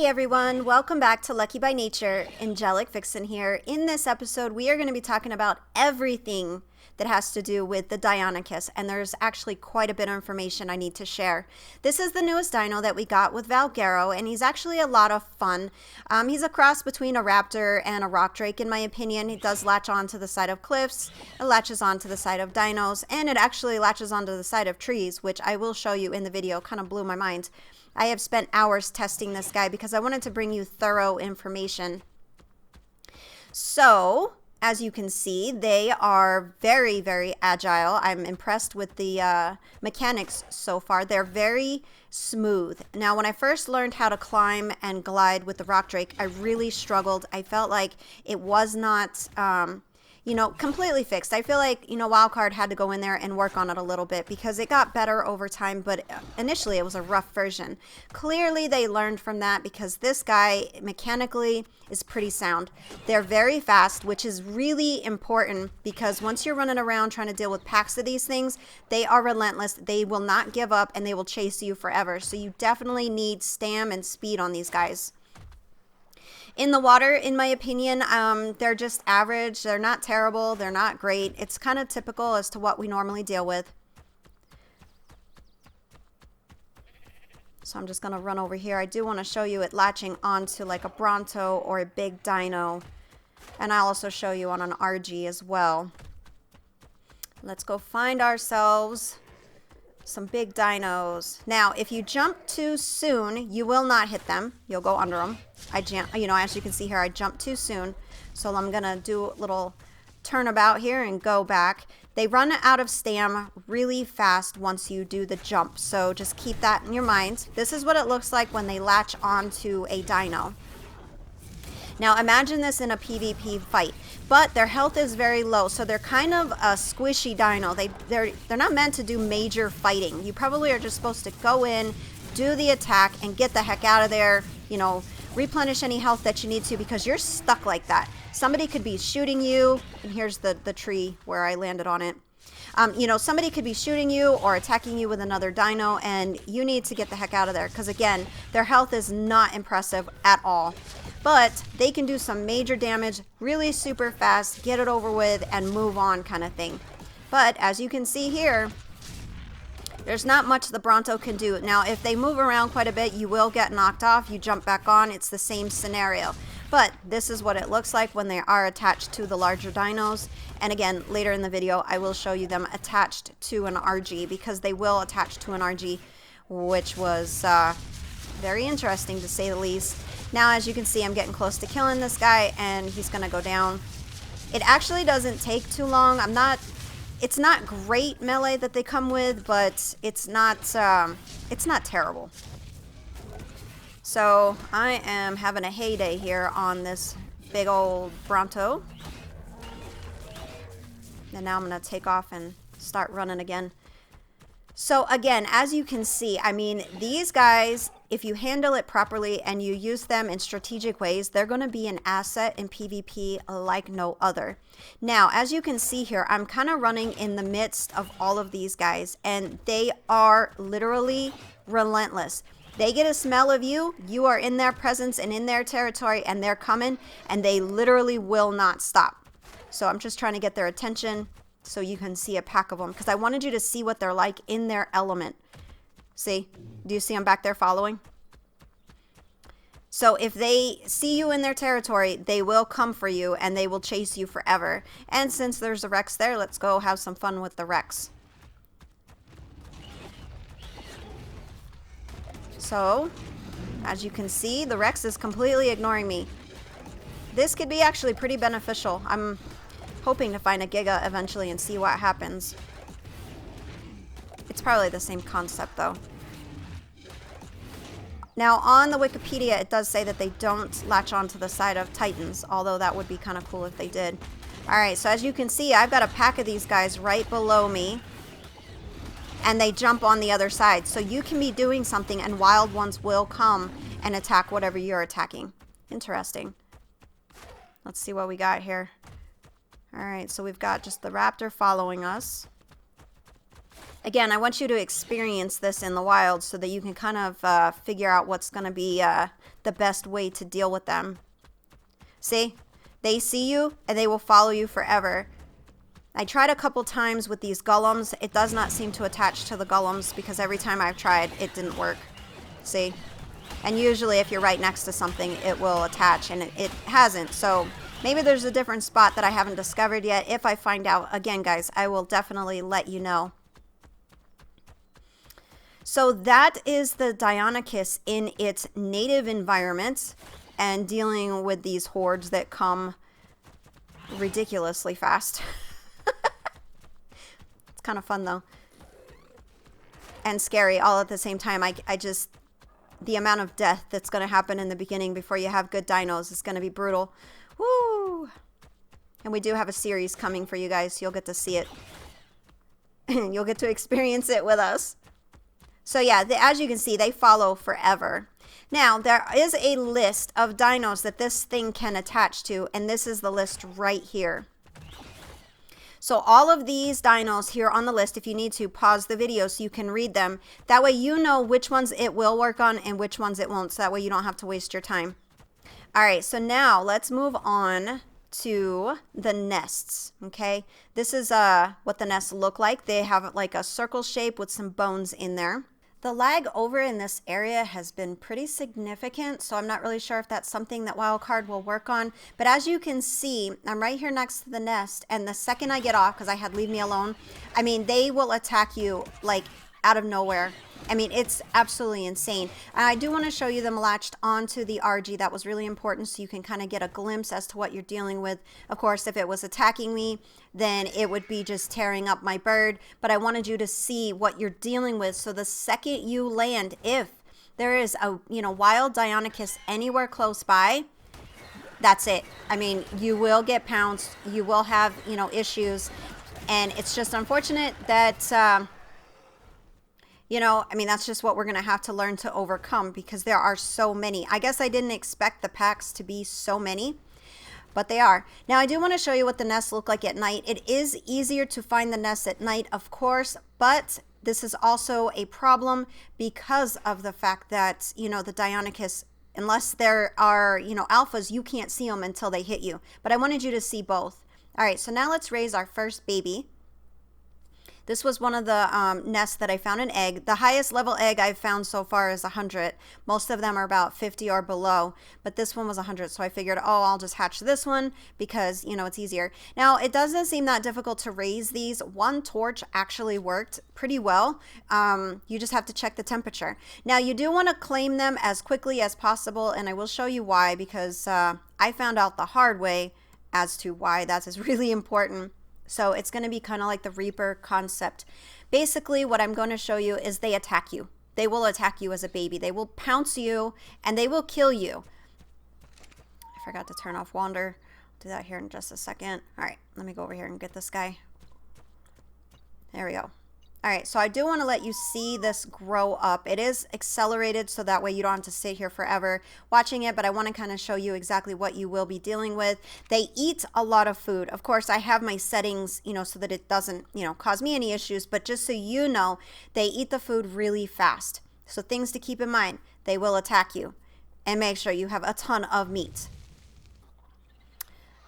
everyone, welcome back to Lucky by Nature. Angelic Vixen here. In this episode, we are going to be talking about everything that has to do with the Deinonychus, and there's actually quite a bit of information I need to share. This is the newest dino that we got with Valguero, and he's actually a lot of fun. He's a cross between a raptor and a rock drake, in my opinion. He does latch onto the side of cliffs, it latches onto the side of dinos, and it actually latches onto the side of trees, which I will show you in the video. Kind of blew my mind. I have spent hours testing this guy because I wanted to bring you thorough information. So, as you can see, they are very, very agile. I'm impressed with the mechanics so far. They're very smooth. Now, when I first learned how to climb and glide with the rock drake, I really struggled. I felt like it was not completely fixed. I feel like, Wildcard had to go in there and work on it a little bit because it got better over time, but initially it was a rough version. Clearly they learned from that because this guy mechanically is pretty sound. They're very fast, which is really important because once you're running around trying to deal with packs of these things, they are relentless. They will not give up and they will chase you forever. So you definitely need stam and speed on these guys. In the water, in my opinion, they're just average. They're not terrible. They're not great. It's kind of typical as to what we normally deal with. So I'm just going to run over here. I do want to show you it latching onto like a Bronto or a big dino. And I'll also show you on an RG as well. Let's go find ourselves some big dinos. Now, if you jump too soon, you will not hit them. You'll go under them. As you can see here, I jumped too soon. So I'm gonna do a little turnabout here and go back. They run out of stam really fast once you do the jump. So just keep that in your mind. This is what it looks like when they latch onto a dino. Now imagine this in a PvP fight, but their health is very low, so they're kind of a squishy dino. They're not meant to do major fighting. You probably are just supposed to go in, do the attack, and get the heck out of there, replenish any health that you need to because you're stuck like that. Somebody could be shooting you, and here's the tree where I landed on it. Somebody could be shooting you or attacking you with another dino, and you need to get the heck out of there because, again, their health is not impressive at all. But they can do some major damage really super fast, get it over with, and move on kind of thing. But as you can see here, there's not much the Bronto can do. Now, if they move around quite a bit, you will get knocked off. You jump back on. It's the same scenario. But this is what it looks like when they are attached to the larger dinos. And again, later in the video, I will show you them attached to an RG because they will attach to an RG, which was very interesting to say the least. Now, as you can see, I'm getting close to killing this guy, and he's going to go down. It actually doesn't take too long. It's not great melee that they come with, but it's not terrible. So, I am having a heyday here on this big old Bronto. And now I'm going to take off and start running again. So again, as you can see, these guys, if you handle it properly and you use them in strategic ways, they're going to be an asset in PvP like no other. Now, as you can see here, I'm kind of running in the midst of all of these guys, and they are literally relentless. They get a smell of you, you are in their presence and in their territory, and they're coming, and they literally will not stop. So I'm just trying to get their attention so you can see a pack of them, because I wanted you to see what they're like in their element. See? Do you see them back there following? So if they see you in their territory, they will come for you and they will chase you forever. And since there's a Rex there, let's go have some fun with the Rex. So, as you can see, the Rex is completely ignoring me. This could be actually pretty beneficial. I'm hoping to find a Giga eventually and see what happens. It's probably the same concept though. Now on the Wikipedia it does say that they don't latch onto the side of Titans, although that would be kind of cool if they did. Alright, so as you can see, I've got a pack of these guys right below me, and they jump on the other side. So you can be doing something and wild ones will come and attack whatever you're attacking. Interesting. Let's see what we got here. Alright, so we've got just the raptor following us. Again, I want you to experience this in the wild so that you can kind of figure out what's going to be the best way to deal with them. See? They see you and they will follow you forever. I tried a couple times with these golems. It does not seem to attach to the golems because every time I've tried, it didn't work. See? And usually if you're right next to something, it will attach, and it hasn't. So maybe there's a different spot that I haven't discovered yet. If I find out, again, guys, I will definitely let you know. So that is the Deinonychus in its native environment and dealing with these hordes that come ridiculously fast. It's kind of fun though. And scary all at the same time. I just, the amount of death that's going to happen in the beginning before you have good dinos is going to be brutal. Woo! And we do have a series coming for you guys, so you'll get to see it. You'll get to experience it with us. So yeah, as you can see, they follow forever. Now, there is a list of dinos that this thing can attach to, and this is the list right here. So all of these dinos here on the list, if you need to, pause the video so you can read them. That way you know which ones it will work on and which ones it won't, so that way you don't have to waste your time. All right, so now let's move on to the nests, okay? This is what the nests look like. They have like a circle shape with some bones in there. The lag over in this area has been pretty significant, so I'm not really sure if that's something that Wildcard will work on. But as you can see, I'm right here next to the nest, and the second I get off, because I had leave me alone, I mean, they will attack you like out of nowhere. I mean, it's absolutely insane. And I do want to show you them latched onto the RG. That was really important so you can kind of get a glimpse as to what you're dealing with. Of course, if it was attacking me, then it would be just tearing up my bird. But I wanted you to see what you're dealing with. So the second you land, if there is a wild Deinonychus anywhere close by, that's it. I mean, you will get pounced. You will have, issues. And it's just unfortunate that... I mean, that's just what we're going to have to learn to overcome because there are so many. I guess I didn't expect the packs to be so many, but they are. Now, I do want to show you what the nests look like at night. It is easier to find the nests at night, of course, but this is also a problem because of the fact that, the Deinonychus, unless there are, alphas, you can't see them until they hit you. But I wanted you to see both. All right, so now let's raise our first baby. This was one of the nests that I found an egg. The highest level egg I've found so far is 100. Most of them are about 50 or below, but this one was 100. So I figured, oh, I'll just hatch this one because, it's easier. Now, it doesn't seem that difficult to raise these. One torch actually worked pretty well. You just have to check the temperature. Now, you do want to claim them as quickly as possible, and I will show you why because I found out the hard way as to why that is really important. So it's going to be kind of like the Reaper concept. Basically, what I'm going to show you is they attack you. They will attack you as a baby. They will pounce you, and they will kill you. I forgot to turn off Wander. I'll do that here in just a second. All right, let me go over here and get this guy. There we go. All right, so I do want to let you see this grow up. It is accelerated, so that way you don't have to sit here forever watching it, but I want to kind of show you exactly what you will be dealing with. They eat a lot of food. Of course, I have my settings, so that it doesn't, cause me any issues, but just so you know, they eat the food really fast. So things to keep in mind, they will attack you, and make sure you have a ton of meat.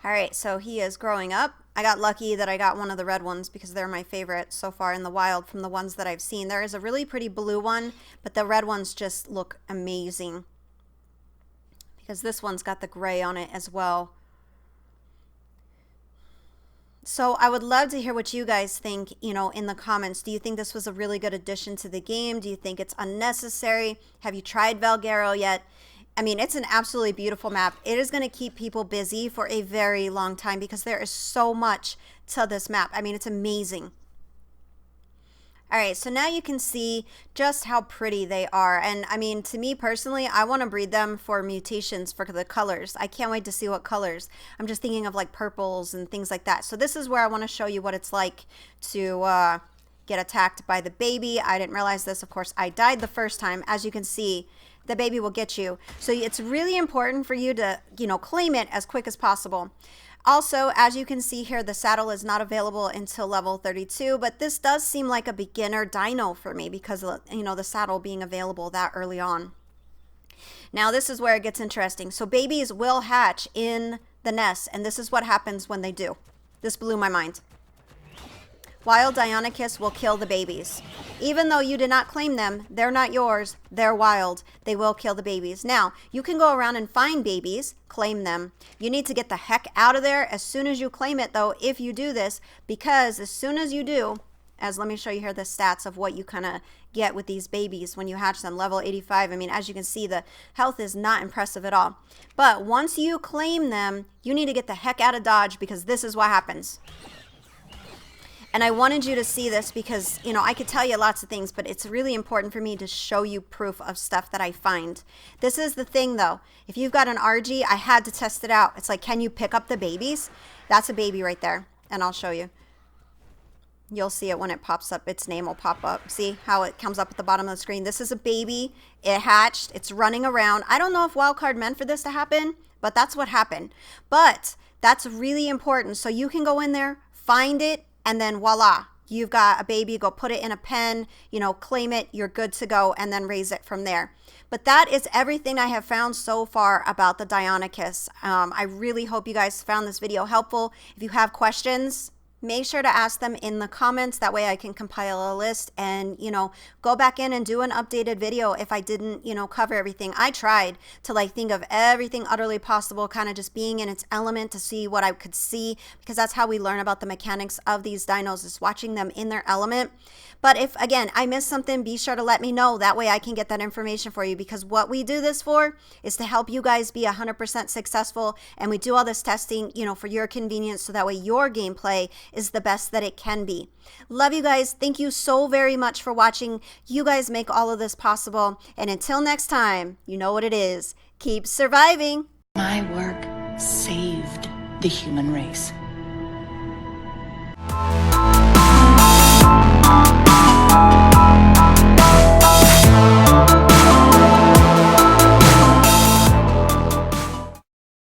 All right, so he is growing up. I got lucky that I got one of the red ones because they're my favorite so far in the wild from the ones that I've seen. There is a really pretty blue one, but the red ones just look amazing because this one's got the gray on it as well. So I would love to hear what you guys think, in the comments. Do you think this was a really good addition to the game? Do you think it's unnecessary? Have you tried Valguero yet? I mean, it's an absolutely beautiful map. It is going to keep people busy for a very long time because there is so much to this map. I mean, it's amazing. All right, so now you can see just how pretty they are. And I mean, to me personally, I want to breed them for mutations for the colors. I can't wait to see what colors. I'm just thinking of like purples and things like that. So this is where I want to show you what it's like to get attacked by the baby. I didn't realize this. Of course, I died the first time. As you can see, the baby will get you. So it's really important for you to, claim it as quick as possible. Also, as you can see here, the saddle is not available until level 32, but this does seem like a beginner dino for me because of, you know, the saddle being available that early on. Now, this is where it gets interesting. So babies will hatch in the nest, and this is what happens when they do. This blew my mind. Wild Deinonychus will kill the babies. Even though you did not claim them, they're not yours, they're wild. They will kill the babies. Now, you can go around and find babies, claim them. You need to get the heck out of there as soon as you claim it, though, if you do this, because as soon as you do, let me show you here the stats of what you kind of get with these babies when you hatch them. Level 85, I mean, as you can see, the health is not impressive at all. But once you claim them, you need to get the heck out of Dodge because this is what happens. And I wanted you to see this because, you know, I could tell you lots of things, but it's really important for me to show you proof of stuff that I find. This is the thing, though. If you've got an RG, I had to test it out. It's like, can you pick up the babies? That's a baby right there, and I'll show you. You'll see it when it pops up. Its name will pop up. See how it comes up at the bottom of the screen? This is a baby. It hatched. It's running around. I don't know if wildcard meant for this to happen, but that's what happened. But that's really important. So you can go in there, find it, and then voila, you've got a baby. Go put it in a pen, you know, claim it, you're good to go, and then raise it from there. But that is everything I have found so far about the Deinonychus. I really hope you guys found this video helpful. If you have questions, make sure to ask them in the comments. That way I can compile a list and, you know, go back in and do an updated video if I didn't, you know, cover everything. I tried to like think of everything utterly possible, kind of just being in its element to see what I could see, because that's how we learn about the mechanics of these dinos, is watching them in their element. But if, again, I missed something, be sure to let me know. That way I can get that information for you, because what we do this for is to help you guys be 100% successful. And we do all this testing, you know, for your convenience, so that way your gameplay is the best that it can be. Love you guys. Thank you so very much for watching. You guys make all of this possible. And until next time, you know what it is. Keep surviving. My work saved the human race.